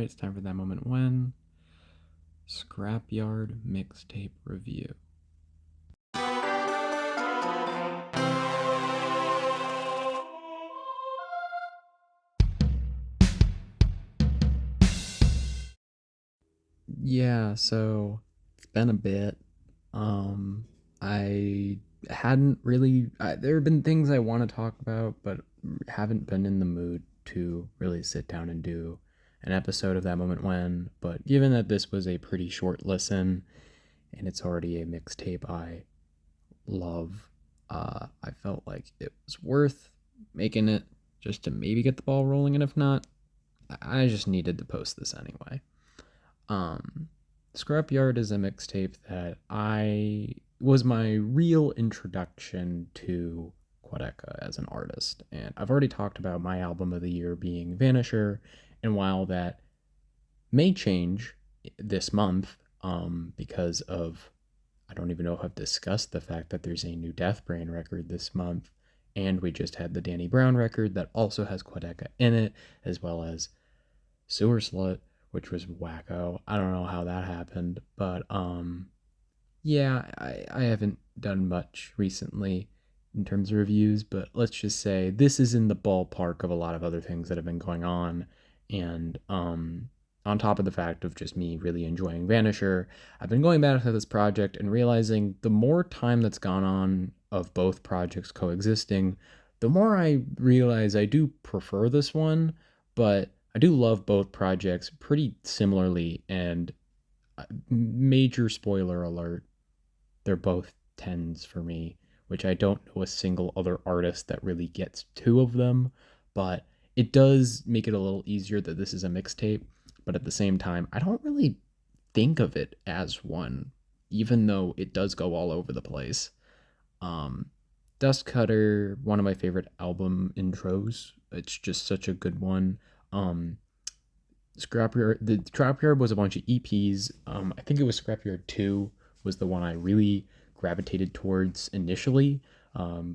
it's time for that moment when Scrapyard Mixtape Review. Yeah, so it's been a bit. I hadn't really. There have been things I want to talk about, but haven't been in the mood to really sit down and do an episode of that moment when. But given that this was a pretty short listen, and it's already a mixtape I love, I felt like it was worth making it just to maybe get the ball rolling, and if not, I just needed to post this anyway. Um, Scrapyard is a mixtape that I was my real introduction to Quadeca as an artist, and I've already talked about my album of the year being Vanisher, and while that may change this month, because of I don't even know if I've discussed the fact that there's a new Death Brain record this month, and we just had the Danny Brown record that also has Quadeca in it, as well as Sewer Slut, which was wacko. I don't know how that happened, but yeah, I haven't done much recently in terms of reviews, but let's just say this is in the ballpark of a lot of other things that have been going on, and on top of the fact of just me really enjoying Vanisher, I've been going back to this project and realizing the more time that's gone on of both projects coexisting, the more I realize I do prefer this one, but I do love both projects pretty similarly, and major spoiler alert, they're both tens for me, which I don't know a single other artist that really gets two of them, but it does make it a little easier that this is a mixtape, but at the same time, I don't really think of it as one, even though it does go all over the place. Um, Dust Cutter, one of my favorite album intros. It's just such a good one. Um, the Scrapyard was a bunch of EPs. I think it was Scrapyard 2 was the one I really gravitated towards initially,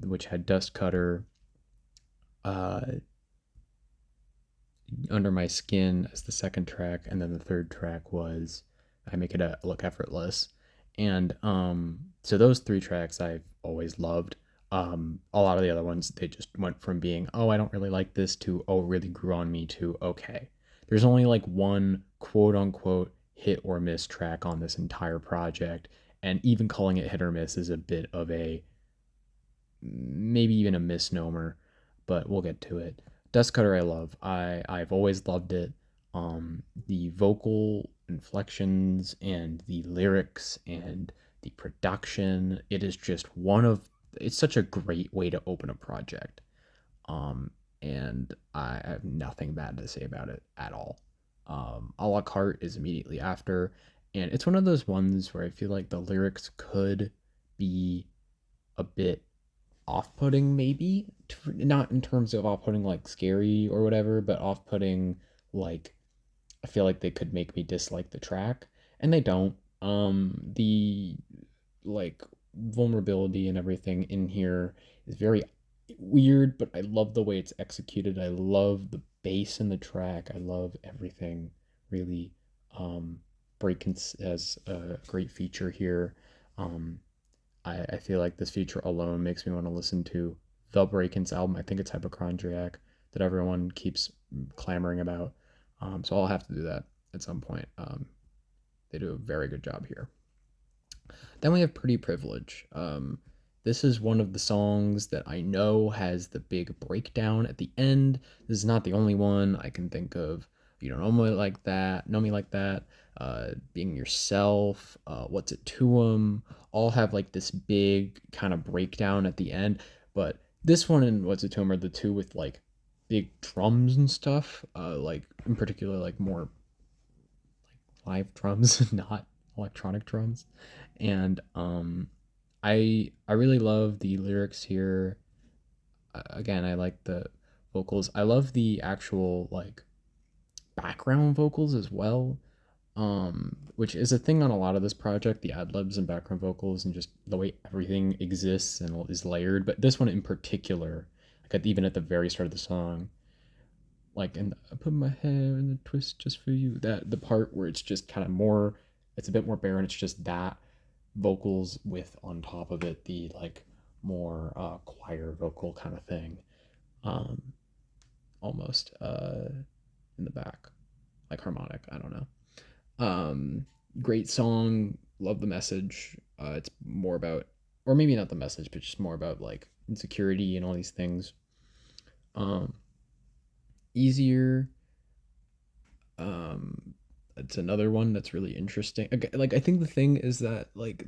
which had Dust Cutter, uh, Under My Skin as the second track, and then the third track was I Make It Look Effortless. And so those three tracks I've always loved. A lot of the other ones, they just went from being, oh, I don't really like this, to, oh, it really grew on me, to, okay. There's only like one quote unquote hit or miss track on this entire project. And even calling it hit or miss is a bit of a, maybe even a misnomer, but we'll get to it. Dust Cutter I love. I've always loved it. The vocal inflections and the lyrics and the production, it is just it's such a great way to open a project. Um, and I have nothing bad to say about it at all. A la carte is immediately after, and it's one of those ones where I feel like the lyrics could be a bit off-putting, maybe not in terms of off-putting like scary or whatever, but off-putting like I feel like they could make me dislike the track, and they don't. The like vulnerability and everything in here is very weird, but I love the way it's executed. I love the bass in the track. I love everything really. Breakins has a great feature here. Um, I feel like this feature alone makes me want to listen to the Breakins album. I think it's Hypochondriac that everyone keeps clamoring about. So I'll have to do that at some point. They do a very good job here. Then we have Pretty Privilege. This is one of the songs that I know has the big breakdown at the end. This is not the only one I can think of. You don't know me like that. Being yourself. What's it to 'em? All have like this big kind of breakdown at the end. But this one and What's It to 'em are the two with like big drums and stuff. Like in particular, like more live drums, not electronic drums. And I really love the lyrics here. Again, I like the vocals. I love the actual like background vocals as well. Which is a thing on a lot of this project, the ad libs and background vocals and just the way everything exists and is layered. But this one in particular, like even at the very start of the song, like in I put my hair in a twist just for you. That the part where it's just kind of more, it's a bit more bare, and it's just that vocals with on top of it the like more choir vocal kind of thing, um, almost in the back, like harmonic. I don't know. Um, Great song. Love the message. It's more about, or maybe not the message, but just more about like insecurity and all these things. Um, Easier. It's another one that's really interesting. Like I think the thing is that like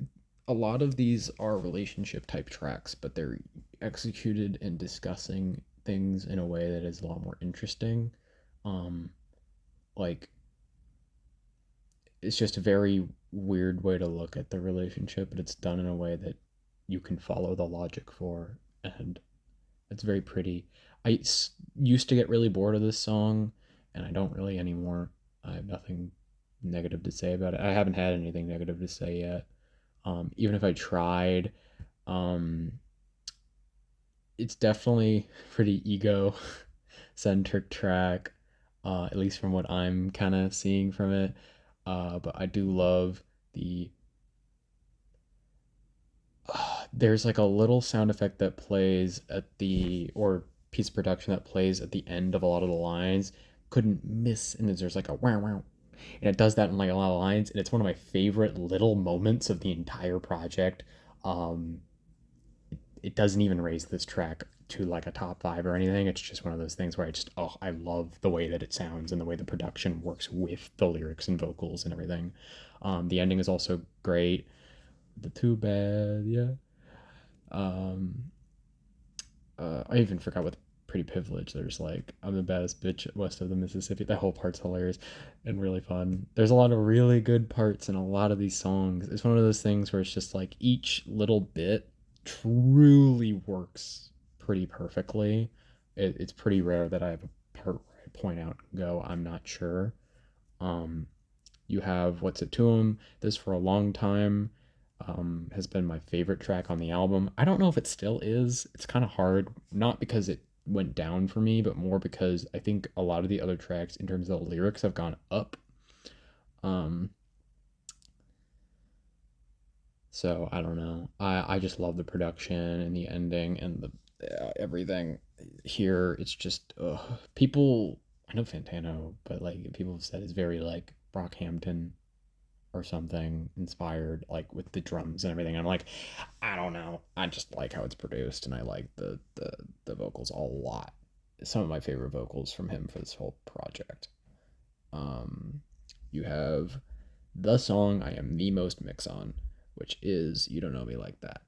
a lot of these are relationship type tracks, but they're executed and discussing things in a way that is a lot more interesting. Um, like it's just a very weird way to look at the relationship, but it's done in a way that you can follow the logic for, and it's very pretty. Used to get really bored of this song, and I don't really anymore. I have nothing negative to say about it. I haven't had anything negative to say yet. Even if I tried, um, it's definitely pretty ego centric track, at least from what I'm kind of seeing from it. But I do love the. There's like a little sound effect that plays at the, or piece of production that plays at the end of a lot of the lines. Couldn't miss, and there's like a wow wow, and it does that in like a lot of lines, and it's one of my favorite little moments of the entire project. Um, it doesn't even raise this track to like a top five or anything. It's just one of those things where I love the way that it sounds and the way the production works with the lyrics and vocals and everything. The ending is also great. The too bad, yeah. Um, I even forgot what pretty privilege. There's like I'm the baddest bitch west of the Mississippi. That whole part's hilarious and really fun. There's a lot of really good parts in a lot of these songs. It's one of those things where it's just like each little bit truly works pretty perfectly. It's pretty rare that I have a part where I point out and go, I'm not sure. Um, you have What's It to 'Em. This for a long time has been my favorite track on the album. I don't know if it still is. It's kind of hard, not because it went down for me, but more because I think a lot of the other tracks, in terms of the lyrics, have gone up. Um, so I don't know. I just love the production and the ending and the everything here. It's just people. I know Fantano, but like people have said, it's very like Brockhampton or something inspired, like with the drums and everything. I'm like, I don't know. I just like how it's produced, and I like the vocals a lot. Some of my favorite vocals from him for this whole project. Um, you have the song I am the most mix on, which is You Don't Know Me Like That.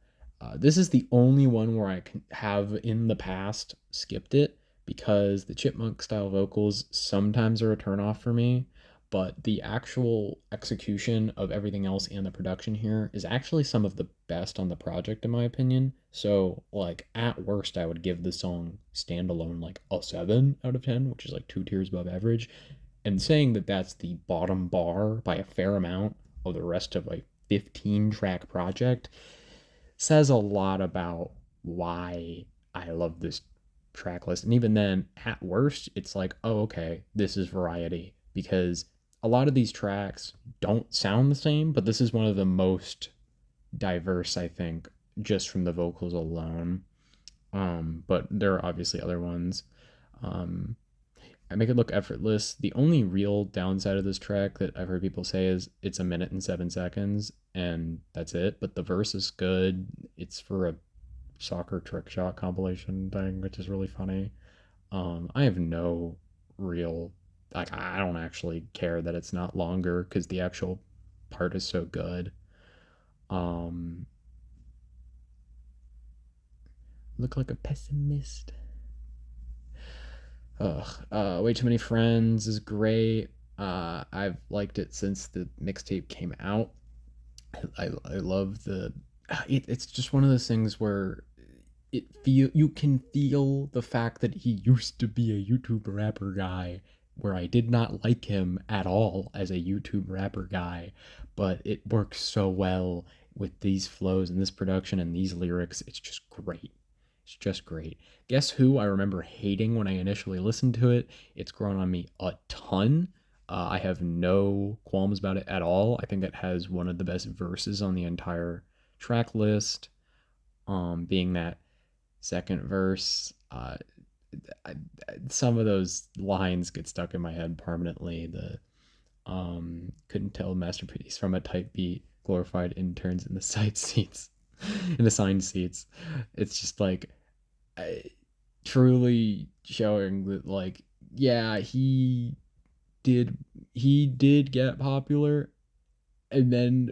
This is the only one where I can have in the past skipped it because the chipmunk style vocals sometimes are a turnoff for me, but the actual execution of everything else and the production here is actually some of the best on the project in my opinion. So like at worst I would give the song standalone like a 7 out of 10, which is like 2 tiers above average, and saying that that's the bottom bar by a fair amount of the rest of a 15 track project says a lot about why I love this track list. And even then, at worst, it's like, oh, okay, this is variety because a lot of these tracks don't sound the same, but this is one of the most diverse, I think, just from the vocals alone. But there are obviously other ones. Um, I make it look effortless. The only real downside of this track that I've heard people say is it's a minute and 7 seconds, and that's it. But the verse is good. It's for a soccer trick shot compilation thing, which is really funny. I have no real, like, I don't actually care that it's not longer because the actual part is so good. Um, look like a pessimist. Ugh, Way Too Many Friends is great. I've liked it since the mixtape came out. I love it's just one of those things where you can feel the fact that he used to be a YouTube rapper guy, where I did not like him at all as a YouTube rapper guy, but it works so well with these flows and this production and these lyrics. It's just great. It's just great. Guess who I remember hating when I initially listened to it? It's grown on me a ton. I have no qualms about it at all. I think it has one of the best verses on the entire track list. Being that second verse, I, some of those lines get stuck in my head permanently. The couldn't tell masterpiece from a type beat, glorified interns in the side seats, in the signed seats. It's just like I, truly showing that, like, yeah, did he did get popular, and then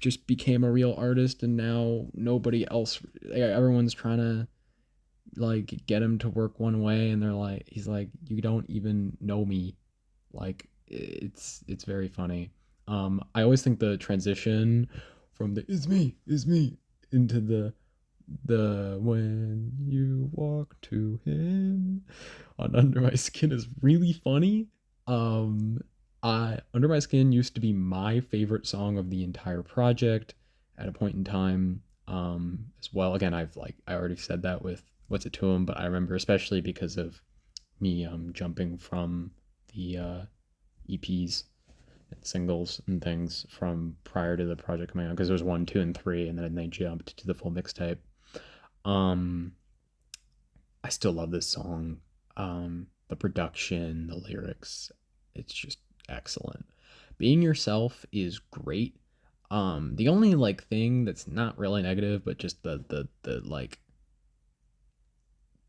just became a real artist, and now nobody else, everyone's trying to like get him to work one way, and they're like, he's like, you don't even know me. Like, it's very funny. I always think the transition from the is me into the when you walk to him on Under My Skin is really funny. Um, I Under My Skin used to be my favorite song of the entire project at a point in time. As well, again, I already said that with What's It to Him, but I remember especially because of me jumping from the EPs and singles and things from prior to the project coming out, because there was one, two, and three, and then they jumped to the full mixtape. Um, I still love this song. The production, the lyrics, it's just excellent. Being Yourself is great. The only like thing that's not really negative, but just the like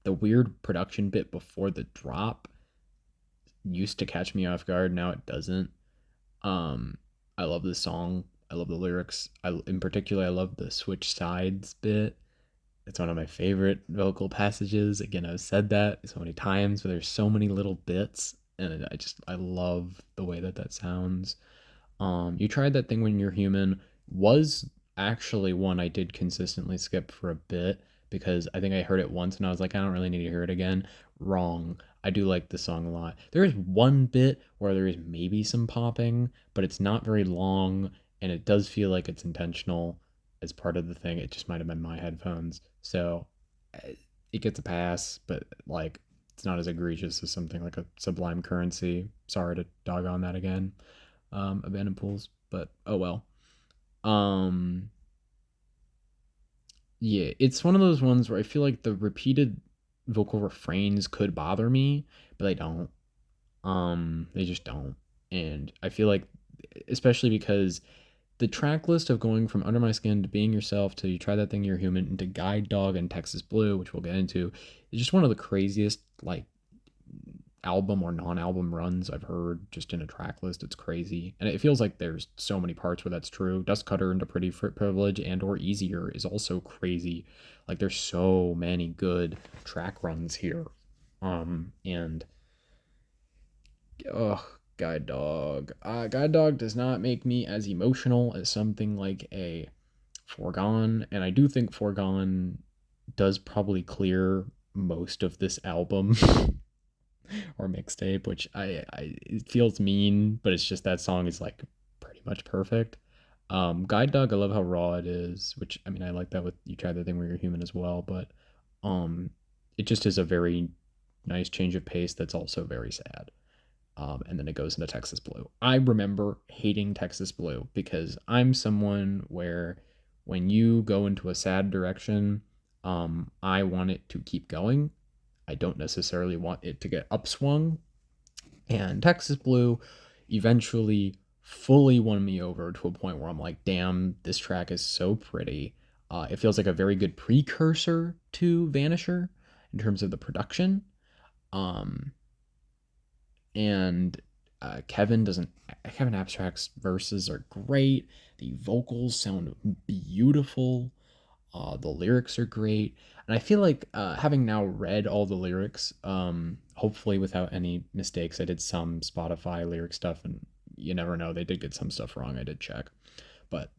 the weird production bit before the drop used to catch me off guard. Now it doesn't. Um, I love this song. I love the lyrics. In particular, I love the switch sides bit. It's one of my favorite vocal passages. Again, I've said that so many times, but there's so many little bits, and I love the way that that sounds. You Tried That Thing When You're Human was actually one I did consistently skip for a bit, because I think I heard it once and I was like, I don't really need to hear it again. Wrong. I do like the song a lot. There is one bit where there is maybe some popping, but it's not very long, and it does feel like it's intentional as part of the thing. It just might have been my headphones. So it gets a pass, but like it's not as egregious as something like a Sublime Currency. Sorry to dog on that again. Abandoned Pools, but oh well. Um, yeah, it's one of those ones where I feel like the repeated vocal refrains could bother me, but they don't. They just don't. And I feel like, especially because the track list of going from Under My Skin to Being Yourself to You Try That Thing You're Human into Guide Dog and Texas Blue, which we'll get into, is just one of the craziest like album or non-album runs I've heard just in a track list. It's crazy, and it feels like there's so many parts where that's true. Dust Cutter into Pretty Privilege and or Easier is also crazy. Like there's so many good track runs here. And oh, Guide Dog does not make me as emotional as something like a Foregone, and I do think Foregone does probably clear most of this album or mixtape, which I it feels mean, but it's just that song is like pretty much perfect. Guide Dog, I love how raw it is, which I mean I like that with You Try the Thing Where You're Human as well, but um, it just is a very nice change of pace that's also very sad. And then it goes into Texas Blue. I remember hating Texas Blue because I'm someone where when you go into a sad direction, I want it to keep going. I don't necessarily want it to get upswung. And Texas Blue eventually fully won me over to a point where I'm like, damn, this track is so pretty. It feels like a very good precursor to Vanisher in terms of the production. Um, and Kevin Abstract's verses are great. The vocals sound beautiful. The lyrics are great, and I feel like having now read all the lyrics, hopefully without any mistakes. I did some Spotify lyric stuff, and you never know, they did get some stuff wrong. I did check, but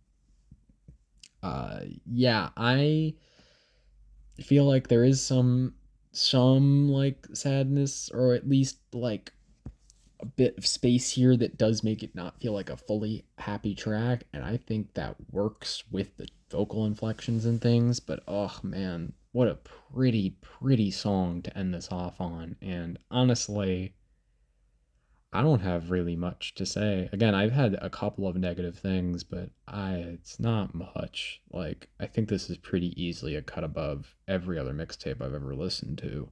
yeah, I feel like there is some like sadness, or at least like a bit of space here that does make it not feel like a fully happy track, and I think that works with the vocal inflections and things. But oh man, what a pretty song to end this off on. And honestly, I don't have really much to say. Again, I've had a couple of negative things, but it's not much. Like, I think this is pretty easily a cut above every other mixtape I've ever listened to.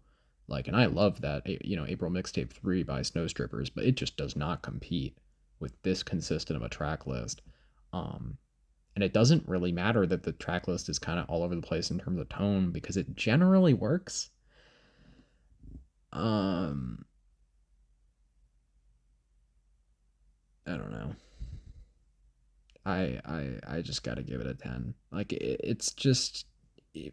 Like, and I love that, April Mixtape 3 by Snow Strippers, but it just does not compete with this consistent of a track list. Um, and it doesn't really matter that the track list is kind of all over the place in terms of tone because it generally works. Um, I don't know. I just got to give it a 10. Like it's just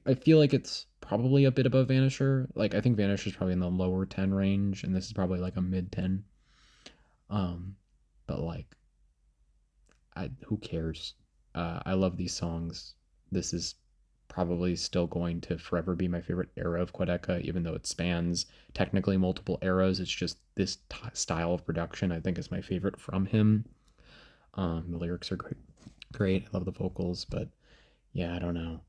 I feel like it's probably a bit above Vanisher. Like I think Vanisher's probably in the lower 10 range and this is probably like a mid 10. Um but like I who cares? I love these songs. This is probably still going to forever be my favorite era of Quedeca, even though it spans technically multiple eras. It's just this style of production I think is my favorite from him. The lyrics are great. I love the vocals, but yeah, I don't know.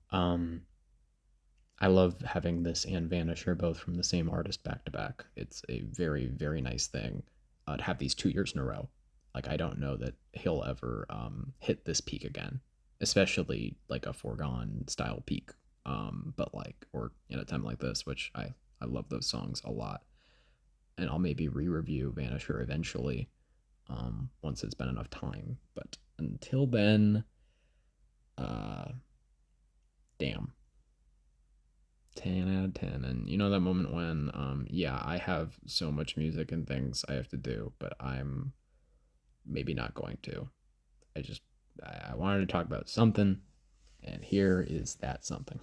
I love having this and Vanisher both from the same artist back to back. It's a very nice thing to have these 2 years in a row. Like I don't know that he'll ever hit this peak again, especially like a foregone style peak. But like or in a time like this, which I love those songs a lot, and I'll maybe re-review Vanisher eventually once it's been enough time. But until then, uh, damn, 10 out of 10. And you know that moment when, yeah, I have so much music and things I have to do, but I'm maybe not going to. I just, I wanted to talk about something, and here is that something.